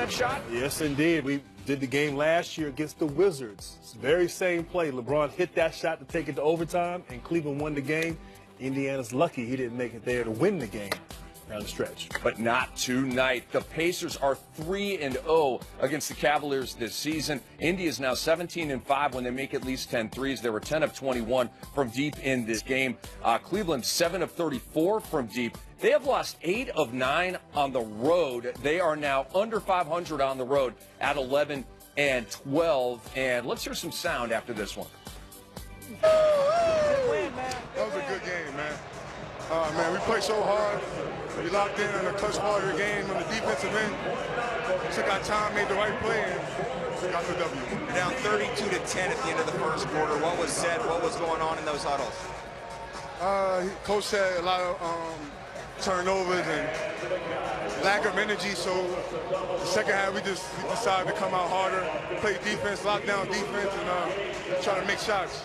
that shot? Yes, indeed. We did the game last year against the Wizards. It's the very same play. LeBron hit that shot to take it to overtime, and Cleveland won the game. Indiana's lucky he didn't make it there to win the game down the stretch. But not tonight. The Pacers are 3-0 against the Cavaliers this season. Indy is now 17-5 when they make at least 10 threes. They were 10 of 21 from deep in this game. Cleveland 7 of 34 from deep. They have lost 8 of 9 on the road. They are now under 500 on the road at 11 and 12. And let's hear some sound after this one. That was a good game, man. Man, we played so hard. We locked in on the clutch part of the game on the defensive end. Took our time, made the right play, and got the W. You're down 32-10 at the end of the first quarter. What was said? What was going on in those huddles? Coach said a lot of turnovers and lack of energy. So the second half, we decided to come out harder, play defense, lock down defense, and try to make shots.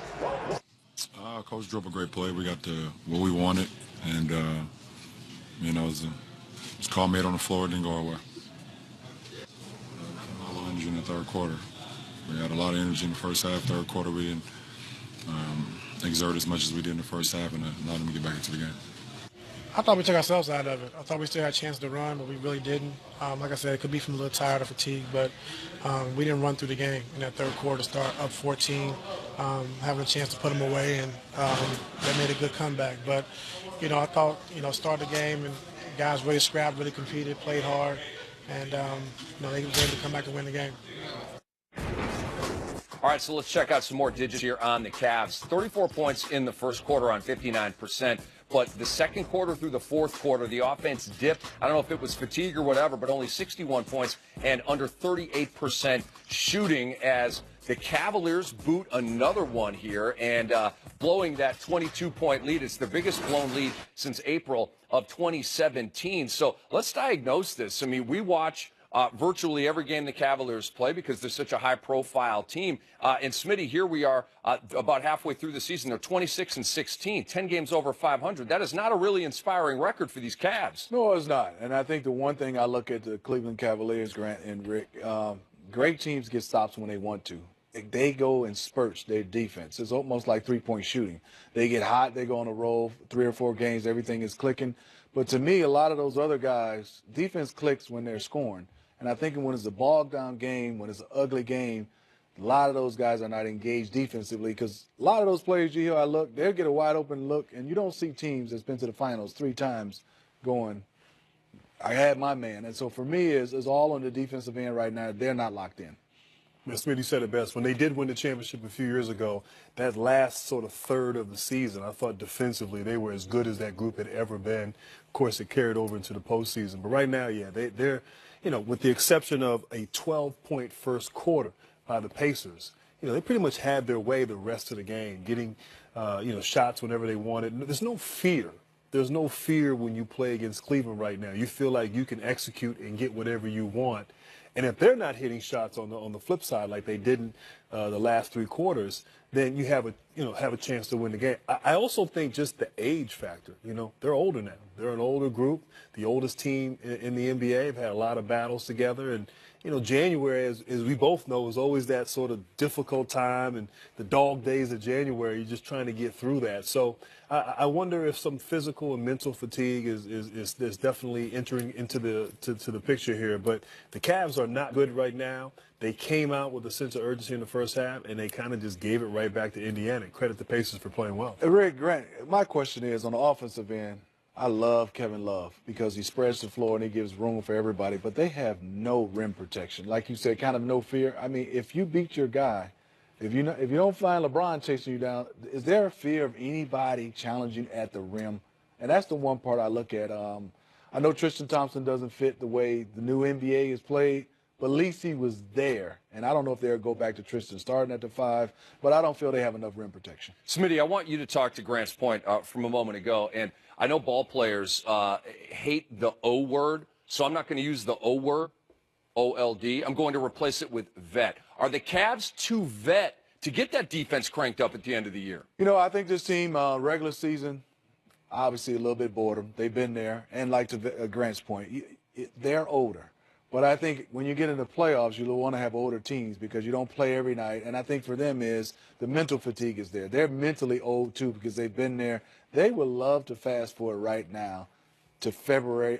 Coach drew up a great play. We got what we wanted, and you know, it was a call made on the floor. It didn't go our way. A lot of energy in the third quarter. We had a lot of energy in the first half. Third quarter, we didn't exert as much as we did in the first half, and allowed them to get back into the game. I thought we took ourselves out of it. I thought we still had a chance to run, but we really didn't. Like I said, it could be from a little tired or fatigue, but we didn't run through the game in that third quarter, start up 14, having a chance to put them away, and they made a good comeback. But, you know, I thought, you know, start the game and guys really scrapped, really competed, played hard, and, you know, they were able to come back and win the game. All right, so let's check out some more digits here on the Cavs. 34 points in the first quarter on 59%. But the second quarter through the fourth quarter, the offense dipped. I don't know if it was fatigue or whatever, but only 61 points and under 38% shooting as the Cavaliers boot another one here and blowing that 22-point lead. It's their biggest blown lead since April of 2017. So let's diagnose this. I mean, we watch virtually every game the Cavaliers play because they're such a high-profile team. And Smitty, here we are about halfway through the season. They're 26-16, 10 games over 500. That is not a really inspiring record for these Cavs. No, it's not. And I think the one thing I look at the Cleveland Cavaliers, Grant and Rick, great teams get stops when they want to. They go in spurts, their defense. It's almost like three-point shooting. They get hot, they go on a roll, 3 or 4 games, everything is clicking. But to me, a lot of those other guys, defense clicks when they're scoring. And I think when it's a bogged-down game, when it's an ugly game, a lot of those guys are not engaged defensively because a lot of those players you hear, they'll get a wide-open look, and you don't see teams that's been to the finals 3 times going, I had my man. And so for me, it's all on the defensive end right now. They're not locked in. Smitty said it best. When they did win the championship a few years ago, that last sort of third of the season, I thought defensively they were as good as that group had ever been. Of course, it carried over into the postseason. But right now, yeah, they're you know, with the exception of a 12-point first quarter by the Pacers, you know, they pretty much had their way the rest of the game, getting, you know, shots whenever they wanted. There's no fear. There's no fear when you play against Cleveland right now. You feel like you can execute and get whatever you want. And if they're not hitting shots on the flip side like they didn't the last 3 quarters, then you have a chance to win the game. I also think just the age factor. You know, they're older now. They're an older group. The oldest team in the NBA have had a lot of battles together. And, you know, January, as we both know, is always that sort of difficult time. And the dog days of January, you're just trying to get through that. So I wonder if some physical and mental fatigue is definitely entering into the picture here. But the Cavs are not good right now. They came out with a sense of urgency in the first half, and they kind of just gave it right back to Indiana. Credit the Pacers for playing well. Rick, Grant, my question is, on the offensive end, I love Kevin Love because he spreads the floor and he gives room for everybody, but they have no rim protection. Like you said, kind of no fear. I mean, if you beat your guy, if you don't find LeBron chasing you down, is there a fear of anybody challenging at the rim? And that's the one part I look at. I know Tristan Thompson doesn't fit the way the new NBA is played, but at least he was there. And I don't know if they'll go back to Tristan starting at the 5, but I don't feel they have enough rim protection. Smitty, I want you to talk to Grant's point from a moment ago. And I know ball players hate the O word, so I'm not going to use the O word, O-L-D. I'm going to replace it with vet. Are the Cavs too vet to get that defense cranked up at the end of the year? You know, I think this team, regular season, obviously a little bit boredom. They've been there. And like to Grant's point, they're older. But I think when you get into playoffs, you'll want to have older teams because you don't play every night. And I think for them is the mental fatigue is there. They're mentally old, too, because they've been there. They would love to fast forward right now to February.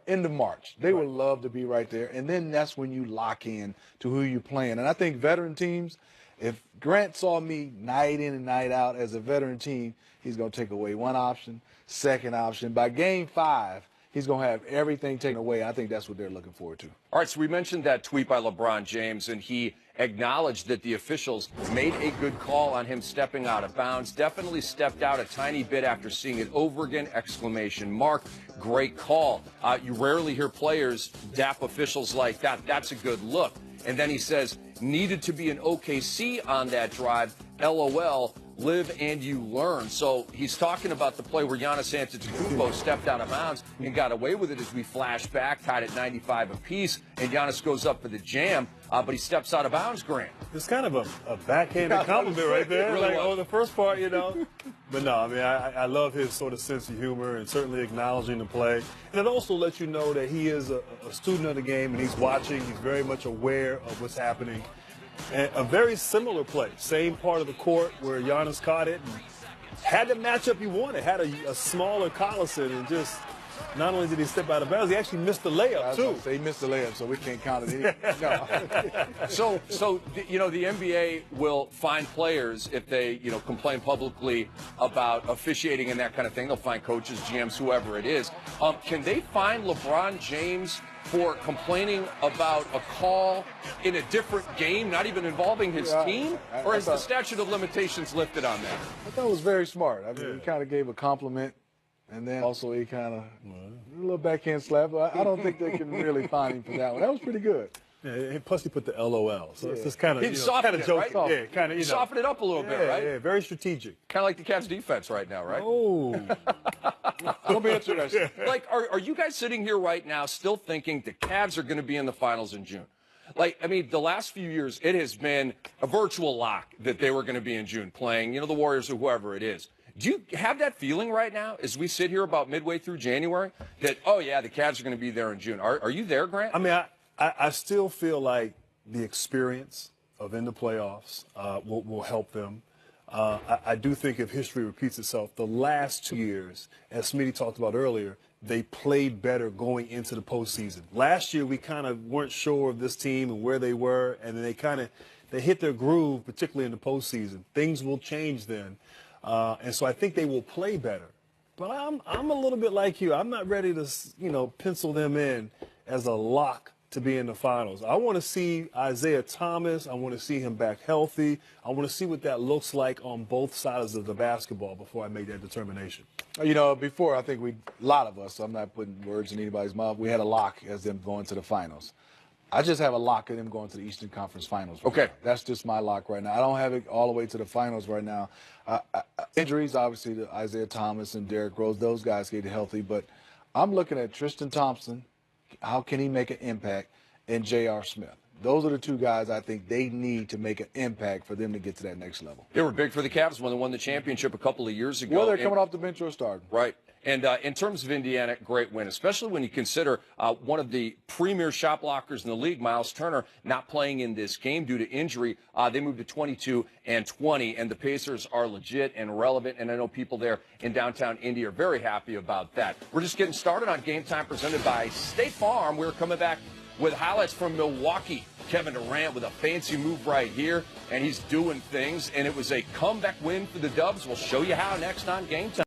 End of March. They would love to be right there. And then that's when you lock in to who you're playing. And I think veteran teams, if Grant saw me night in and night out as a veteran team, he's going to take away one option, second option. By game 5, he's going to have everything taken away. I think that's what they're looking forward to. All right, so we mentioned that tweet by LeBron James, and he acknowledged that the officials made a good call on him stepping out of bounds. Definitely stepped out a tiny bit after seeing it over again, exclamation mark. Great call. You rarely hear players dap officials like that. That's a good look. And then he says, needed to be an OKC on that drive. LOL. Live and you learn. So he's talking about the play where Giannis Antetokounmpo stepped out of bounds and got away with it as we flash back, tied at 95 apiece, and Giannis goes up for the jam, but he steps out of bounds, Grant. It's kind of a backhanded compliment right there. Really like, was. oh, the first part, But no, I love his sort of sense of humor and certainly acknowledging the play. And it also lets you know that he is a student of the game and he's watching. He's very much aware of what's happening. And a very similar play, same part of the court where Giannis caught it and had the matchup he wanted, had a smaller Collison, and just not only did he step out of bounds, he actually missed the layup, too. He missed the layup, so we can't count it. No. So the NBA will find players if they, complain publicly about officiating and that kind of thing. They'll find coaches, GMs, whoever it is. Can they find LeBron James for complaining about a call in a different game, not even involving his team? Or is the statute of limitations lifted on that? I thought it was very smart. He kind of gave a compliment, and then also he kind of a little backhand slap. I don't think they can really find him for that one. That was pretty good. Yeah, and plus he put the LOL, so it's just kind of softened it, joking. right? Yeah, kind of soften it up a little bit, right? Yeah, very strategic. Kind of like the Cavs defense right now, right? Oh, Don't be interested. Like, are you guys sitting here right now still thinking the Cavs are going to be in the finals in June? The last few years, it has been a virtual lock that they were going to be in June playing, the Warriors or whoever it is. Do you have that feeling right now as we sit here about midway through January that, oh, yeah, the Cavs are going to be there in June? Are you there, Grant? I still feel like the experience of in the playoffs will help them. I do think if history repeats itself, the last 2 years, as Smitty talked about earlier, they played better going into the postseason. Last year, we kind of weren't sure of this team and where they were, and then they hit their groove, particularly in the postseason. Things will change then, and so I think they will play better. But I'm a little bit like you. I'm not ready to pencil them in as a lock to be in the finals. I want to see Isaiah Thomas. I want to see him back healthy. I want to see what that looks like on both sides of the basketball before I make that determination. Before, I think a lot of us, I'm not putting words in anybody's mouth, we had a lock as them going to the finals. I just have a lock of them going to the Eastern Conference Finals. Okay. That's just my lock right now. I don't have it all the way to the finals right now. Injuries, obviously, to Isaiah Thomas and Derrick Rose, those guys get healthy. But I'm looking at Tristan Thompson. How can he make an impact? And J.R. Smith. Those are the two guys I think they need to make an impact for them to get to that next level. They were big for the Cavs when they won the championship a couple of years ago. Well, they're coming off the bench or starting. Right. And in terms of Indiana, great win, especially when you consider one of the premier shot blockers in the league, Miles Turner, not playing in this game due to injury. They moved to 22-20, and the Pacers are legit and relevant, and I know people there in downtown Indy are very happy about that. We're just getting started on Game Time presented by State Farm. We're coming back with highlights from Milwaukee. Kevin Durant with a fancy move right here, and he's doing things, and it was a comeback win for the Dubs. We'll show you how next on Game Time.